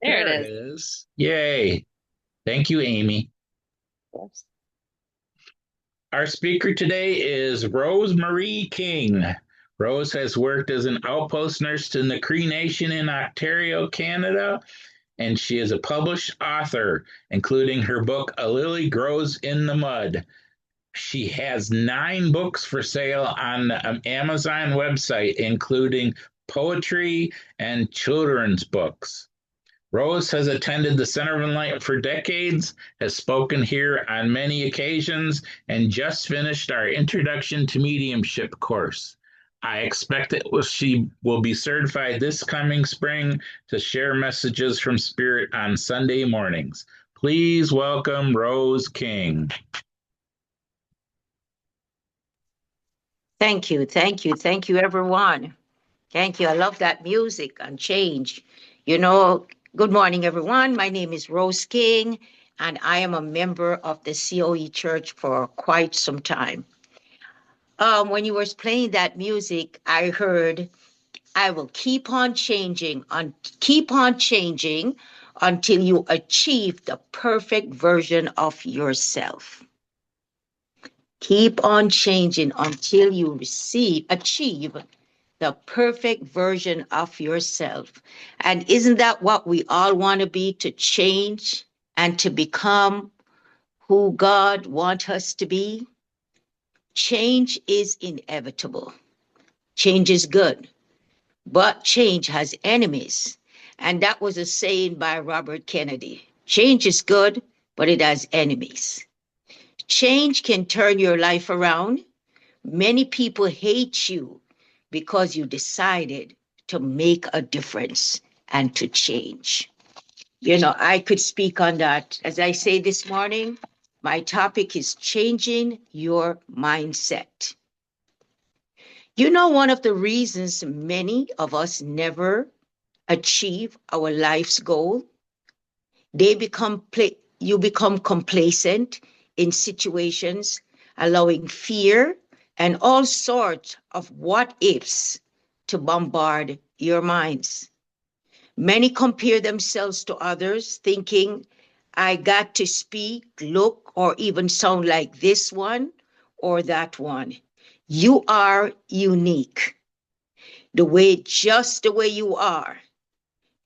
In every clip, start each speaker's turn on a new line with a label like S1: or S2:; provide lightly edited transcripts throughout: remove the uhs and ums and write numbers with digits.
S1: There it
S2: There it
S1: is.
S2: is. Yay. Thank you, Amy.
S1: Oops.
S2: Our speaker today is Rose Marie King. Rose has worked as an outpost nurse in the Cree Nation in Ontario, Canada, and she is a published author, including her book, A Lily Grows in the Mud. She has 9 books for sale on the Amazon website, including poetry and children's books. Rose has attended the Center of Enlightenment for decades, has spoken here on many occasions, and just finished our Introduction to Mediumship course. I expect she will be certified this coming spring to share messages from Spirit on Sunday mornings. Please welcome Rose King.
S1: Thank you. Thank you. Thank you, everyone. Thank you. I love that music and change. You know, good morning, everyone. My name is Rose King, and I am a member of the COE Church for quite some time. When you were playing that music, I heard, I will keep on changing until you achieve the perfect version of yourself. Keep on changing until you achieve the perfect version of yourself. And isn't that what we all want to be, to change and to become who God wants us to be? Change is inevitable. Change is good, but change has enemies. And that was a saying by Robert Kennedy. Change is good, but it has enemies. Change can turn your life around. Many people hate you because you decided to make a difference and to change. You know, I could speak on that. As I say this morning, my topic is changing your mindset. You know, one of the reasons many of us never achieve our life's goal, you become complacent in situations, allowing fear and all sorts of what ifs to bombard your minds. Many compare themselves to others, thinking, I got to speak, look, or even sound like this one or that one. You are unique. Just the way you are,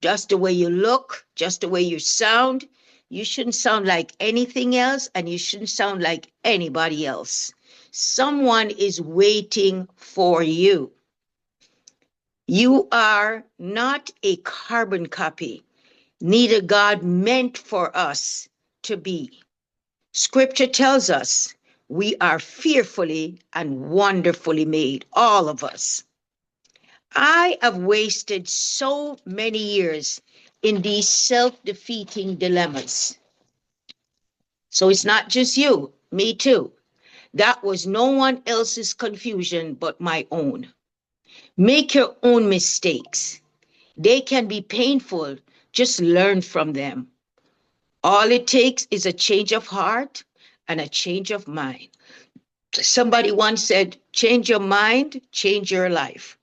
S1: just the way you look, just the way you sound. You shouldn't sound like anything else, and you shouldn't sound like anybody else. Someone is waiting for you. You are not a carbon copy, neither God meant for us to be. Scripture tells us we are fearfully and wonderfully made, all of us. I have wasted so many years in these self-defeating dilemmas. So it's not just you, me too. That was no one else's confusion but my own. Make your own mistakes. They can be painful. Just learn from them. All it takes is a change of heart and a change of mind. Somebody once said, change your mind, change your life.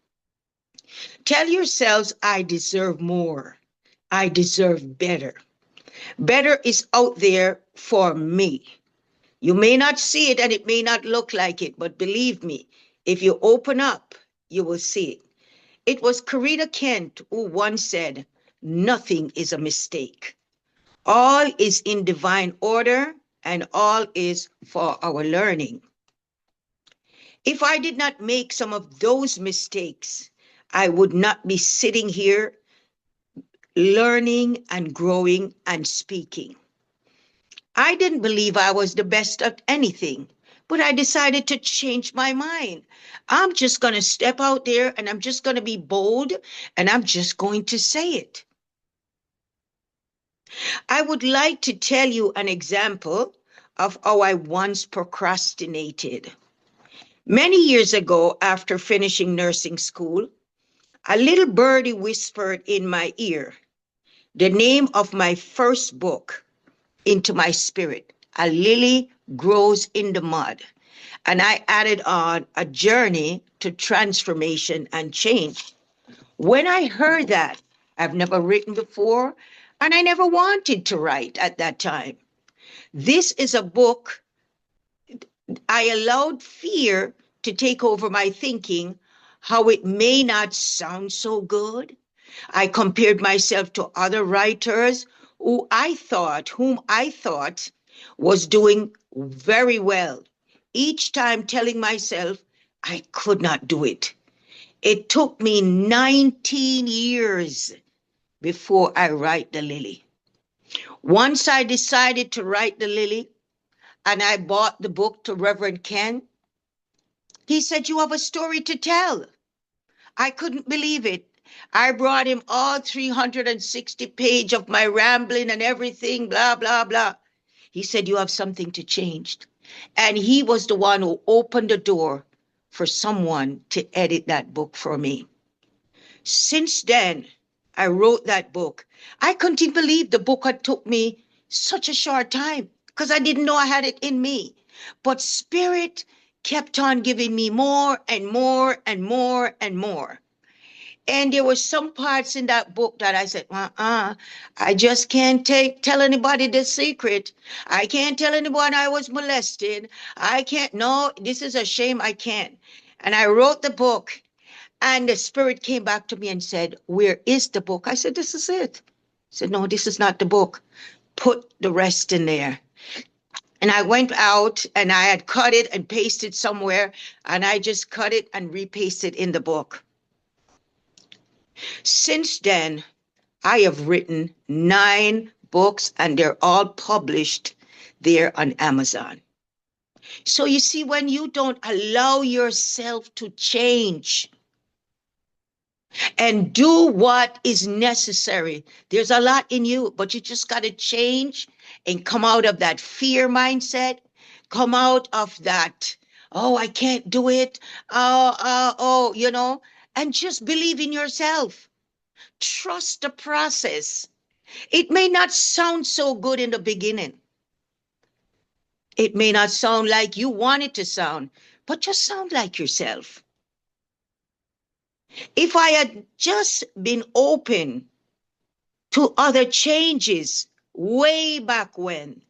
S1: Tell yourselves, I deserve more. I deserve better. Better is out there for me. You may not see it and it may not look like it, but believe me, if you open up, you will see it. It was Coretta Kent who once said, nothing is a mistake. All is in divine order and all is for our learning. If I did not make some of those mistakes, I would not be sitting here learning and growing and speaking. I didn't believe I was the best at anything, but I decided to change my mind. I'm just going to step out there and I'm just going to be bold and I'm just going to say it. I would like to tell you an example of how I once procrastinated. Many years ago, after finishing nursing school, a little birdie whispered in my ear the name of my first book into my spirit. A lily grows in the mud. And I added on a journey to transformation and change. When I heard that, I've never written before, And I never wanted to write at that time. This is a book. I allowed fear to take over my thinking, how it may not sound so good. I compared myself to other writers whom I thought was doing very well. Each time telling myself I could not do it. It took me 19 years before I write the Lily. Once I decided to write the Lily and I bought the book to Reverend Ken, he said, "You have a story to tell." I couldn't believe it. I brought him all 360 pages of my rambling and everything, blah, blah, blah. He said, "You have something to change." And he was the one who opened the door for someone to edit that book for me. Since then, I wrote that book. I couldn't even believe the book had took me such a short time because I didn't know I had it in me. But Spirit kept on giving me more and more and more and more. And there were some parts in that book that I said, I just can't tell anybody the secret. I can't tell anyone I was molested. I can't, no, this is a shame, I can't. And I wrote the book, and the Spirit came back to me and said, "Where is the book?" I said, "This is it." He said, "No, this is not the book. Put the rest in there." And I went out and I had cut it and pasted somewhere, and I just cut it and repasted in the book. Since then, I have written 9 books and they're all published there on Amazon. So you see, when you don't allow yourself to change and do what is necessary, there's a lot in you, but you just got to change and come out of that fear mindset, come out of that, "Oh, I can't do it. Oh, and just believe in yourself. Trust the process. It may not sound so good in the beginning. It may not sound like you want it to sound, but just sound like yourself. If I had just been open to other changes way back when,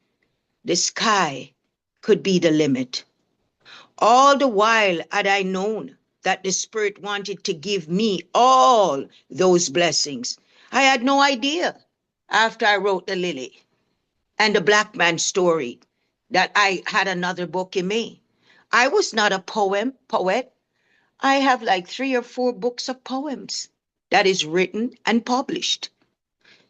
S1: the sky could be the limit. All the while had I known that the Spirit wanted to give me all those blessings. I had no idea after I wrote the Lily and the Black Man story that I had another book in me. I was not a poet. I have like 3 or 4 books of poems that is written and published.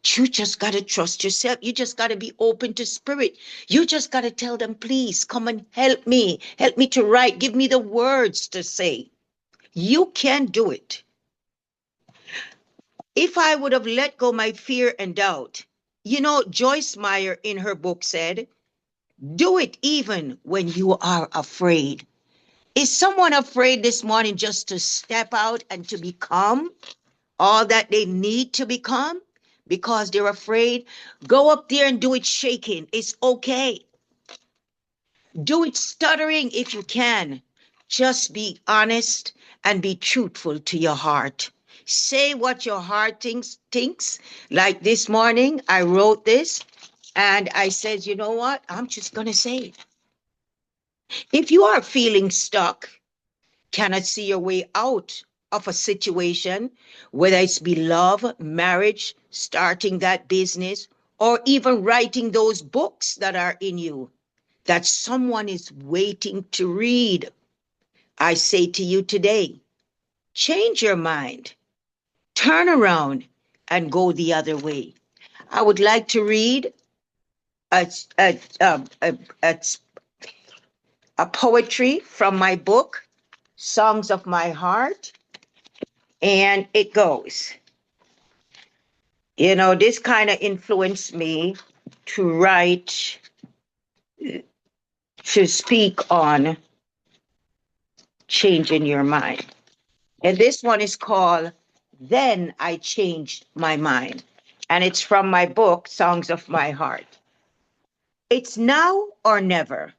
S1: You just got to trust yourself. You just got to be open to Spirit. You just got to tell them, "Please come and help me. Help me to write. Give me the words to say." You can do it. If I would have let go my fear and doubt, Joyce Meyer in her book said, "Do it even when you are afraid." Is someone afraid this morning just to step out and to become all that they need to become because they're afraid? Go up there and do it shaking. It's okay. Do it stuttering if you can. Just be honest and be truthful to your heart. Say what your heart thinks. Like this morning, I wrote this and I said, "You know what? I'm just going to say it." If you are feeling stuck, cannot see your way out of a situation, whether it's be love, marriage, starting that business, or even writing those books that are in you that someone is waiting to read, I say to you today, change your mind, turn around and go the other way. I would like to read a, a, a, a, a, a poetry from my book, Songs of My Heart. And it goes, this kind of influenced me to write, to speak on changing your mind. And this one is called "Then I Changed My Mind." And it's from my book, Songs of My Heart. It's now or never.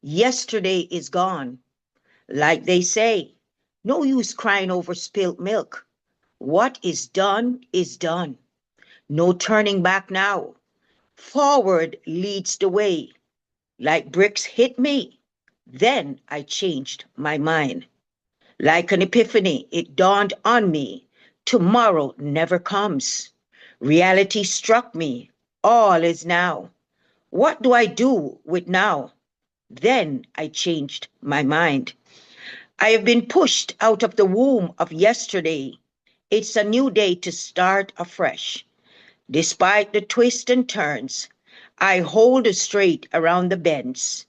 S1: Yesterday is gone. Like they say, no use crying over spilt milk. What is done is done. No turning back now. Forward leads the way. Like bricks hit me. Then I changed my mind. Like an epiphany, it dawned on me. Tomorrow never comes. Reality struck me. All is now. What do I do with now? Then I changed my mind. I have been pushed out of the womb of yesterday. It's a new day to start afresh. Despite the twists and turns, I hold straight around the bends.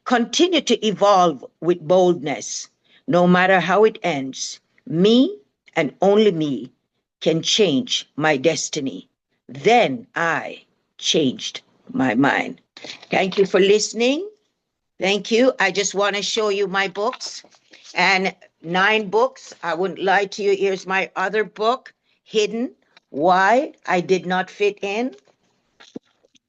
S1: Continue to evolve with boldness. No matter how it ends, me and only me can change my destiny. Then I changed my mind. Thank you for listening. Thank you. I just want to show you my books and 9 books. I wouldn't lie to you. Here's my other book, Hidden, Why I Did Not Fit In.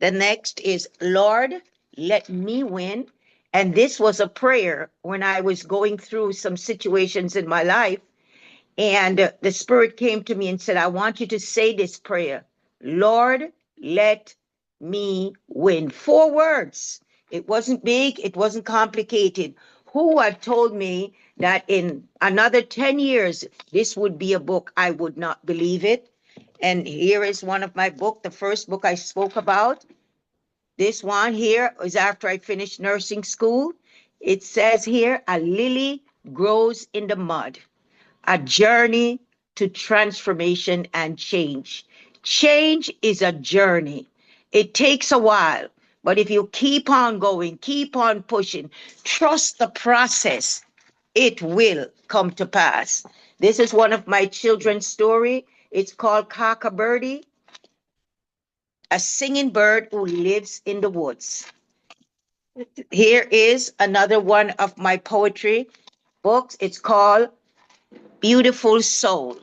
S1: The next is Lord, Let Me Win. And this was a prayer when I was going through some situations in my life. And the Spirit came to me and said, I want you to say this prayer. Lord, let me win. 4 words. It wasn't big. It wasn't complicated. Who had told me that in another 10 years, this would be a book, I would not believe it. And here is one of my books, the first book I spoke about. This one here is after I finished nursing school. It says here, a lily grows in the mud, a journey to transformation and change. Change is a journey. It takes a while, but if you keep on going, keep on pushing, trust the process, it will come to pass. This is one of my children's story. It's called Cock-a-Birdie, a singing bird who lives in the woods. Here is another one of my poetry books. It's called Beautiful Soul.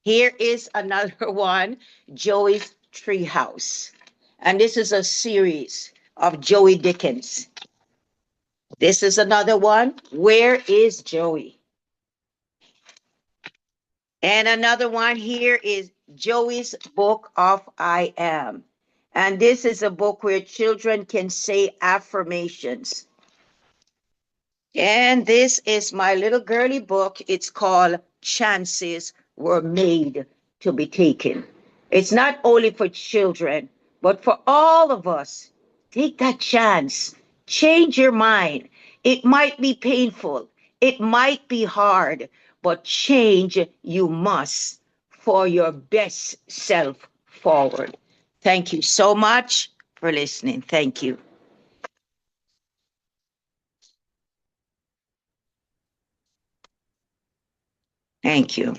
S1: Here is another one, Joey's Treehouse. And this is a series of Joey Dickens. This is another one, Where is Joey? And another one here is Joey's Book of I Am. And this is a book where children can say affirmations. And this is my little girly book. It's called Chances Were Made to Be Taken. It's not only for children, but for all of us. Take that chance. Change your mind. It might be painful. It might be hard, but change you must for your best self forward. Thank you so much for listening. Thank you. Thank you.